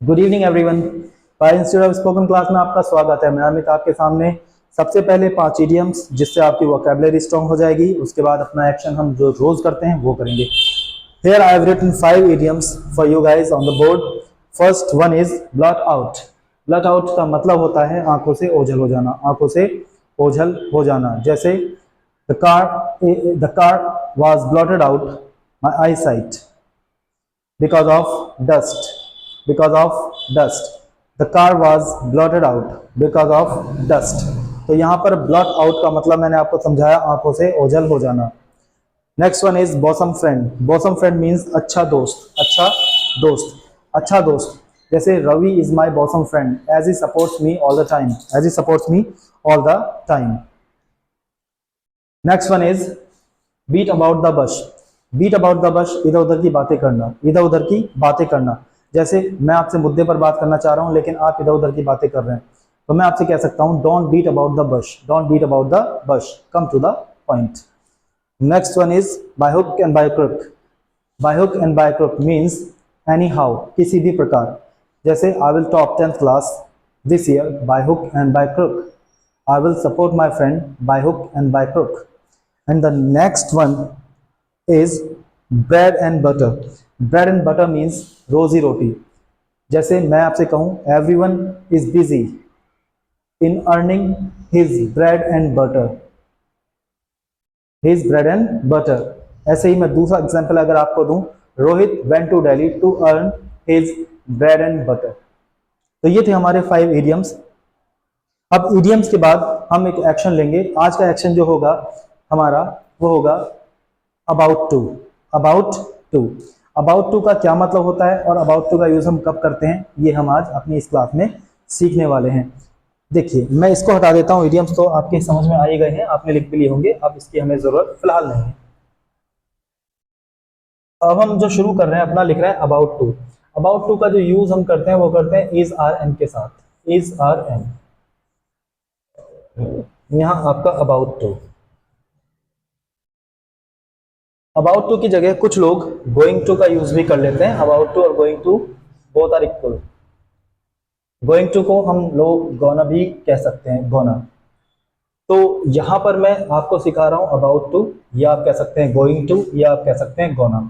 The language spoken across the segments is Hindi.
Good evening everyone. Payal institute of spoken class में आपका स्वागत है। मैं अमित आपके सामने सबसे पहले 5 इडियम्स जिससे आपकी वोकैबुलरी स्ट्रांग हो जाएगी। उसके बाद अपना एक्शन हम जो रोज करते हैं वो करेंगे। Here I have written 5 idioms for you guys on the board. First one is blot out. Blot out का मतलब होता है आंखों से ओझल हो जाना, आंखों से ओझल हो जाना। जैसे the car was blotted out my eyesight because of dust. Because of dust, the car was blotted out because of dust. तो यहाँ पर blot out का मतलब मैंने आपको समझाया, आंखों से ओझल हो जाना। Next one is bosom friend. Bosom friend means अच्छा दोस्त, अच्छा दोस्त, अच्छा दोस्त। जैसे Ravi is my bosom friend as he supports me all the time, as he supports me all the time. Next one is beat about the bush. Beat about the bush, इधर उधर की बातें करना, इधर उधर की बातें करना। जैसे मैं आपसे मुद्दे पर बात करना चाह रहा हूं लेकिन आप इधर उधर की बातें कर रहे हैं, तो मैं आपसे कह सकता हूं don't beat about the bush, don't beat about the bush, come to the point. Next one is by hook and by crook. By hook and by crook means anyhow, किसी भी प्रकार। जैसे I will top 10th class this year by hook and by crook. I will support my friend by hook and by crook. And the next one is bread and butter. Bread and butter means रोजी रोटी। जैसे मैं आपसे कहूं everyone is busy in earning his bread and butter, his bread and butter। ऐसे ही मैं दूसरा एग्जांपल अगर आपको दूं, Rohit went to Delhi to earn his bread and butter। तो ये थे हमारे 5 idioms। अब idioms के बाद हम एक एक्शन लेंगे। आज का एक्शन जो होगा हमारा वो होगा about to. About to, about to का क्या मतलब होता है और अबाउट टू का यूज हम कब करते हैं, ये हम आज अपनी इस क्लास में सीखने वाले हैं। देखिए मैं इसको हटा देता हूँ, इडियम्स तो आपके समझ में आ ही गए हैं, आपने लिख भी लिए होंगे, अब इसकी हमें जरूरत फिलहाल नहीं है। अब हम जो शुरू कर रहे हैं अपना, लिख रहे हैं अबाउट टू। अबाउट टू का जो यूज हम करते हैं वो करते हैं इज आर एम के साथ, इज आर एम। यहां आपका अबाउट टू। अबाउट टू की जगह कुछ लोग गोइंग टू का यूज भी कर लेते हैं। अबाउट टू और going to both are equal. Going to को हम लोग गोना भी कह सकते हैं, गोना। तो यहां पर मैं आपको सिखा रहा हूं अबाउट टू, या आप कह सकते हैं गोइंग टू, या आप कह सकते हैं गोना।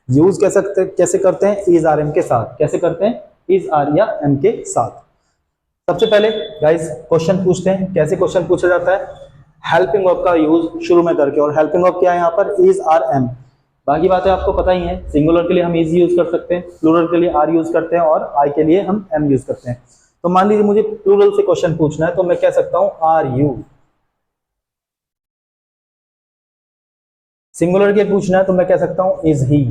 यूज कैसे करते हैं, इज आर एम के साथ। कैसे करते हैं, इज आर या एम के साथ। सबसे पहले गाइस क्वेश्चन पूछते हैं। कैसे क्वेश्चन पूछा जाता है, हेल्पिंग वर्ब का यूज शुरू में करके। और हेल्पिंग वर्ब क्या है यहाँ पर, इज आर एम। बाकी बातें आपको पता ही है। सिंगुलर के लिए हम इज यूज कर सकते हैं, प्लूरल के लिए आर यूज करते हैं, और आई के लिए हम एम यूज करते हैं। तो मान लीजिए मुझे प्लूरल से क्वेश्चन पूछना है तो मैं कह सकता हूं आर यू। सिंगुलर के पूछना है तो मैं कह सकता हूं इज ही।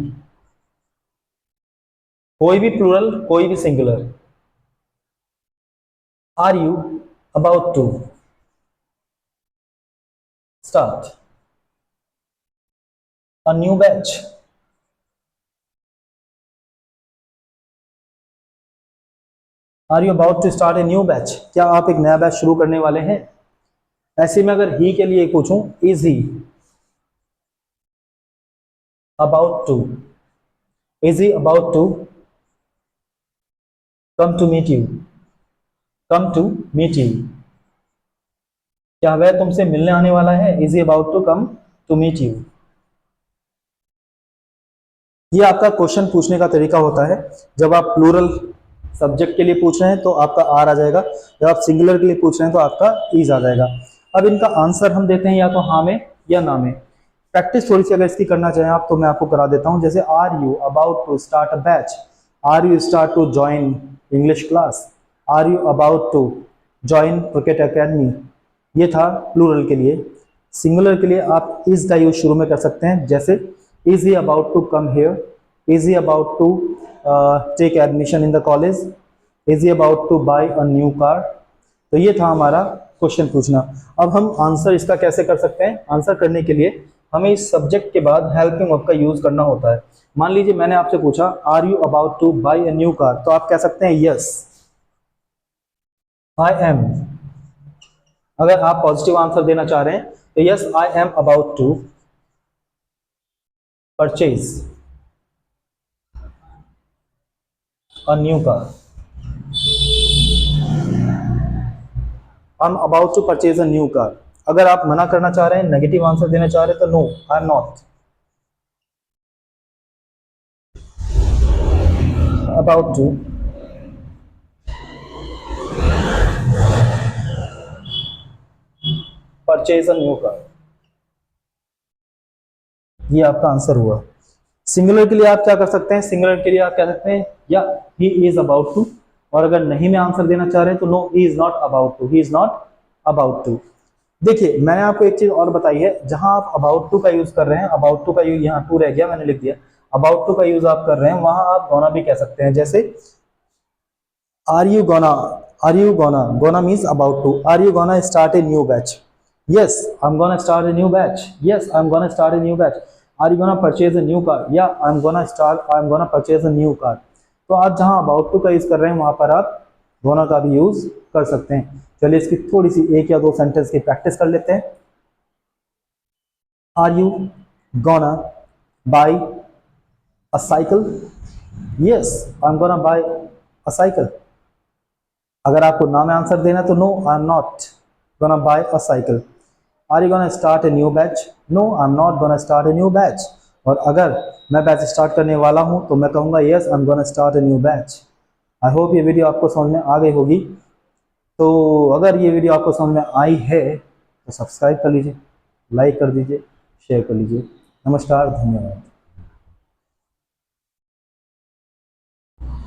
कोई भी प्लूरल कोई भी singular. Are you about to start a new batch. Are you about to start a new batch, क्या आप एक नया बैच शुरू करने वाले हैं। ऐसे में अगर ही के लिए पूछूं, is he about to, is he about to come to meet you, come to meet you, क्या वह तुमसे मिलने आने वाला है। Is he about to come to meet you. ये आपका क्वेश्चन पूछने का तरीका होता है। जब आप प्लूरल सब्जेक्ट के लिए पूछ रहे हैं तो आपका आर आ जाएगा, जब आप सिंगुलर के लिए पूछ रहे हैं तो आपका इज आ जाएगा। अब इनका आंसर हम देते हैं या तो हाँ में या ना में। प्रैक्टिस थोड़ी सी अगर इसकी करना चाहें आप तो मैं आपको करा देता हूं। जैसे are you about to start a batch, are you start to join English class, are you about to join cricket academy. ये था प्लूरल के लिए। सिंगुलर के लिए आप इज का यूज शुरू में कर सकते हैं। जैसे is he about to come here, is he about to take admission in the college, is he about to buy a new car. तो ये था हमारा क्वेश्चन पूछना। अब हम आंसर इसका कैसे कर सकते हैं, आंसर करने के लिए हमें इस सब्जेक्ट के बाद हेल्पिंग वर्ब का यूज करना होता है। मान लीजिए मैंने आपसे पूछा are you about to buy a new car, तो आप कह सकते हैं यस आई एम। अगर आप पॉजिटिव आंसर देना चाह रहे हैं तो yes I am about to purchase a new car. I am about to purchase a new car. अगर आप मना करना चाह रहे हैं, नेगेटिव आंसर देना चाह रहे हैं, तो no I am not about to purchase a new car. ये आपका आंसर हुआ। सिंगुलर के लिए आप क्या कर सकते हैं, सिंगुलर के लिए आप कह सकते हैं या ही इज अबाउट टू, और अगर नहीं में आंसर देना चाह रहे हैं तो no he is not about to, he is not about to. देखिए मैंने आपको एक चीज और बताई है, जहां आप अबाउट टू का यूज कर रहे हैं, अबाउट टू का यूज यहाँ टू रह गया मैंने लिख दिया, अबाउट टू का यूज आप कर रहे हैं, वहां आप गोना भी कह सकते हैं। जैसे are you gonna, are you gonna, gonna means about to, are you gonna start a new batch, yes I am gonna start a new batch, yes I am gonna start a new batch. Are you gonna purchase a new car, या I am gonna start, I am gonna purchase a new car. तो आप जहां अबाउट टू का यूज कर रहे हैं वहां पर आप गोना का भी यूज कर सकते हैं। चलिए इसकी थोड़ी सी एक या दो सेंटेंस की प्रैक्टिस कर लेते हैं। Are you gonna buy a cycle, yes I am gonna buy a cycle. अगर आपको ना में आंसर देना है तो no I am not gonna buy a cycle. Are you gonna start a new batch, no I am not gonna start a new batch. और अगर मैं बैच स्टार्ट करने वाला हूं तो मैं कहूंगा yes I am gonna start a new batch. I hope ये वीडियो आपको समझ में आ गई होगी। तो अगर ये वीडियो आपको समझ में आई है तो सब्सक्राइब कर लीजिए, लाइक कर दीजिए, शेयर कर लीजिए। नमस्कार, धन्यवाद।